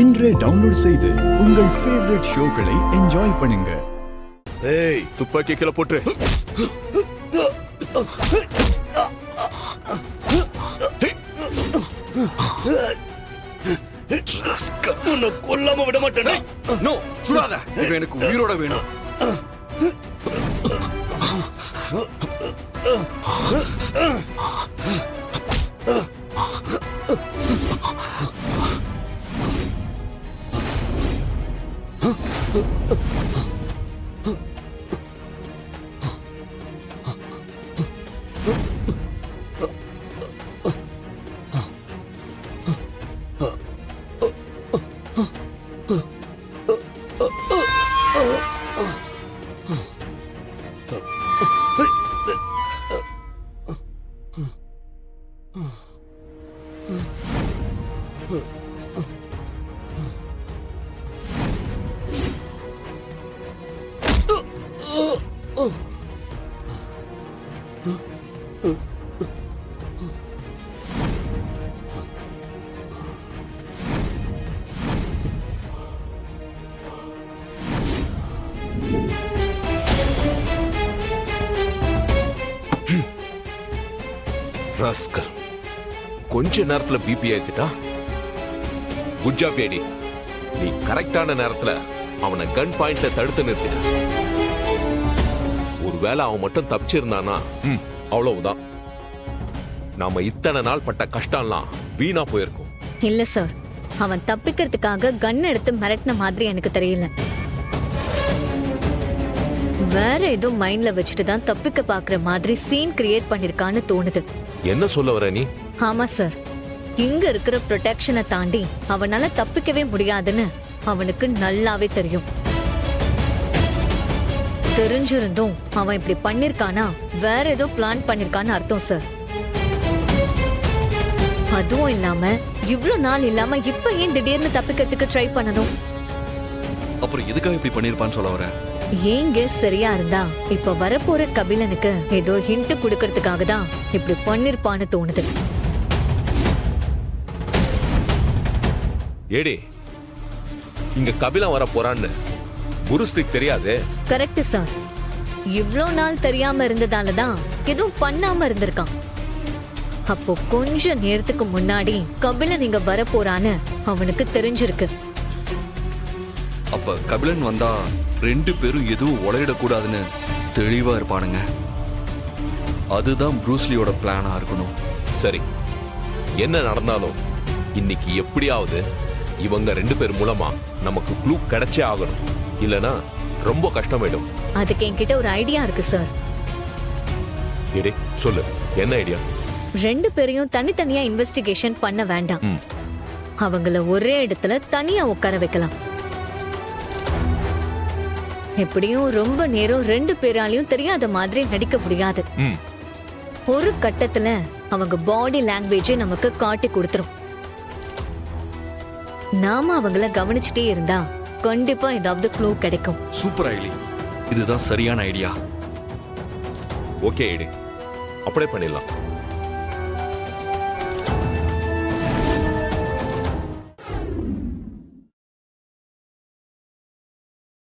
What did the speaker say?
இன்றே டவுன்லோட் செய்து உங்கள் ஃபேவரட் ஷோக்களை என்ஜாய் பண்ணுங்க. ஏய், துப்பாக்கி கீழே போட்டு. உன்னை கொல்லாம விட மாட்டேன். நோ, சுடாத. இவன் எனக்கு உயிரோட வேணும். ராஸ்கல், கொஞ்ச நேரத்துல பிபி ஏத்திட்டா. குட் ஜாப் ஏடி. நீ கரெக்டான நேரத்துல அவனை கன் பாயிண்ட்ல தடுத்து நிறுத்திட்ட. ஒருவேளை அவன் மட்டும் தப்பிச்சிருந்தானா அவ்வளவுதான். நாம இத்தனை நாள் பட்ட கஷ்டம்லாம் வீணா போயிருக்கும். இல்ல சார், அவன் தப்பிக்கிறதுக்காக கன் எடுத்து மிரட்டின மாதிரி எனக்கு தெரியல. வேற ஏதோ மைண்ட்ல வச்சுட்டு தான் தப்பிக்க பாக்குற மாதிரி சீன் கிரியேட் பண்ணிருக்கான்னு தோணுது. என்ன சொல்ல வர நீ? ஆமா சார், இங்க இருக்கிற ப்ரொடெக்ஷனை தாண்டி அவனால தப்பிக்கவே முடியாதுன்னு அவனுக்கு நல்லாவே தெரியும். தெரிஞ்சிருந்தும் அவன் இப்படி பண்ணிருக்கானா வேற ஏதோ பிளான் பண்ணிருக்கான்னு அர்த்தம் சார். அதுவும் இல்லாம இவ்ளோ நாள் இல்லாம இப்ப ஏன் திடீர்னு தப்பிக்கிறதுக்கு ட்ரை பண்ணணும்? அப்புறம் எதுக்காக இப்படி பண்ணிருப்பான்னு சொல்ல வர? ஏங்க சரியா இருந்தா இப்ப வரப்போற கபிலனுக்கு ஏதோ ஹிண்ட் குடுக்கறதுக்காக தான் இப்படி பண்ணிருப்பான்னு தோணுது. ஏடி, இங்க கபிலன் வர போறான்னு புருஸ்திக் தெரியாது. கரெக்ட் சார், இவ்ளோ நாள் தெரியாம இருந்ததாலதான் எதுவும் பண்ணாம இருந்திருக்கான். அப்போ கொஞ்ச நேரத்துக்கு முன்னாடி கபிலன் இங்க வர போறான்னு அவனுக்கு தெரிஞ்சிருக்கு. அப்ப கபிலன் வந்தா ரெண்டு பேரும் எதுவும் உளையிடக்கூடாதுன்னு தெளிவா இருப்பானுங்க. அதுதான் ப்ரூஸ்லியோட பிளானா இருக்கணும். சரி, என்ன நடந்தாலும் இன்னைக்கு எப்படியாவது இவங்க ரெண்டு பேர் மூலமா நமக்கு க்ளூ கிடைச்சே ஆகணும். இல்லனா ரொம்ப கஷ்டமாயிடும். அதுக்கு என்கிட்ட ஒரு ஐடியா இருக்கு சார். ஏடி, சொல்லு, என்ன ஐடியா? ரெண்டு பேரையும் தனித்தனியா இன்வெஸ்டிகேஷன் பண்ண வேண்டாம். அவங்கள ஒரே இடத்துல தனியா உட்கார வைக்கலாம். எப்படியும் ரொம்ப நேரம் ரெண்டு பேராலையும் தெரியாத மாதிரி நடிக்க முடியாது. ஒரு கட்டத்துல அவங்க பாடி லாங்குவேஜை நமக்கு காட்டி கொடுத்துரும். நாம அவங்கள கவனிச்சுட்டே இருந்தா கண்டிப்பா ஏதாவது க்ளூ கிடைக்கும். சூப்பர் ஐடி, இதுதான் சரியான ஐடியா. ஓகே ஐடி, அப்படியே பண்ணிடலாம்.